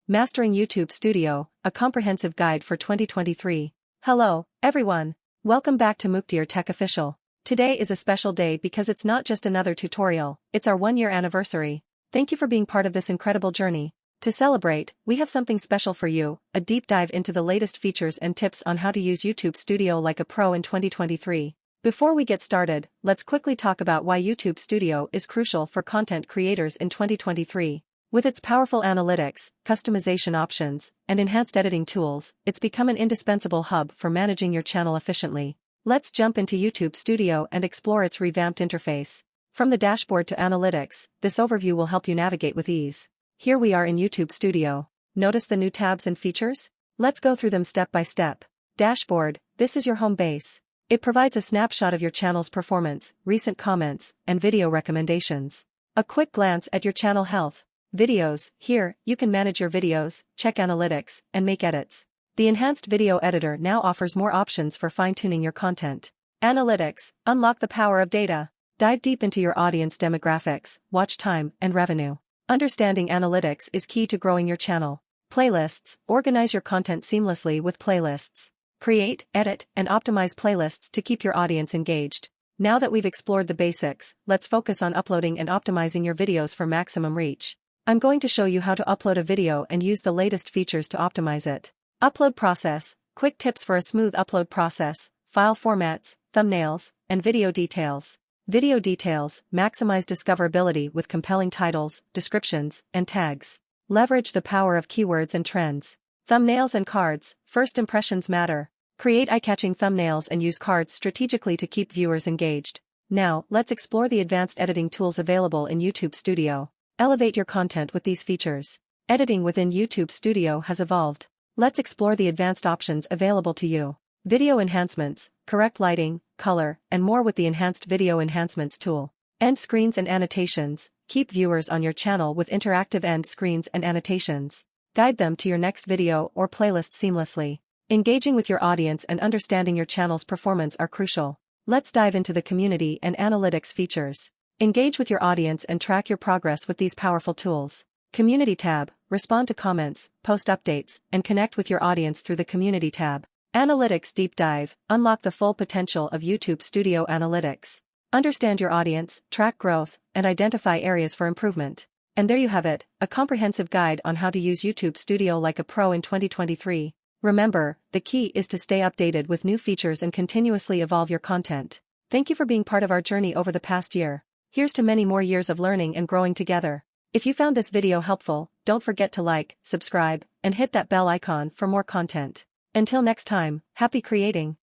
Mastering YouTube Studio, a comprehensive guide for 2023. Hello, everyone. Welcome back to Muktir Tech Official. Today is a special day because it's not just another tutorial, it's our 1-year anniversary. Thank you for being part of this incredible journey. To celebrate, we have something special for you, a deep dive into the latest features and tips on how to use YouTube Studio like a pro in 2023. Before we get started, let's quickly talk about why YouTube Studio is crucial for content creators in 2023. With its powerful analytics, customization options, and enhanced editing tools, it's become an indispensable hub for managing your channel efficiently. Let's jump into YouTube Studio and explore its revamped interface. From the dashboard to analytics, this overview will help you navigate with ease. Here we are in YouTube Studio. Notice the new tabs and features? Let's go through them step by step. Dashboard, this is your home base. It provides a snapshot of your channel's performance, recent comments, and video recommendations. A quick glance at your channel health. Videos, here, you can manage your videos, check analytics, and make edits. The enhanced video editor now offers more options for fine-tuning your content. Analytics, unlock the power of data. Dive deep into your audience demographics, watch time, and revenue. Understanding analytics is key to growing your channel. Playlists, organize your content seamlessly with playlists. Create, edit, and optimize playlists to keep your audience engaged. Now that we've explored the basics, let's focus on uploading and optimizing your videos for maximum reach. I'm going to show you how to upload a video and use the latest features to optimize it. Upload process, quick tips for a smooth upload process, file formats, thumbnails, and video details. Video details, maximize discoverability with compelling titles, descriptions, and tags. Leverage the power of keywords and trends. Thumbnails and cards, first impressions matter. Create eye-catching thumbnails and use cards strategically to keep viewers engaged. Now, let's explore the advanced editing tools available in YouTube Studio. Elevate your content with these features. Editing within YouTube Studio has evolved. Let's explore the advanced options available to you. Video enhancements, correct lighting, color, and more with the enhanced video enhancements tool. End screens and annotations, keep viewers on your channel with interactive end screens and annotations. Guide them to your next video or playlist seamlessly. Engaging with your audience and understanding your channel's performance are crucial. Let's dive into the community and analytics features. Engage with your audience and track your progress with these powerful tools. Community tab, respond to comments, post updates, and connect with your audience through the Community tab. Analytics deep dive, unlock the full potential of YouTube Studio Analytics. Understand your audience, track growth, and identify areas for improvement. And there you have it, a comprehensive guide on how to use YouTube Studio like a pro in 2023. Remember, the key is to stay updated with new features and continuously evolve your content. Thank you for being part of our journey over the past year. Here's to many more years of learning and growing together. If you found this video helpful, don't forget to like, subscribe, and hit that bell icon for more content. Until next time, happy creating!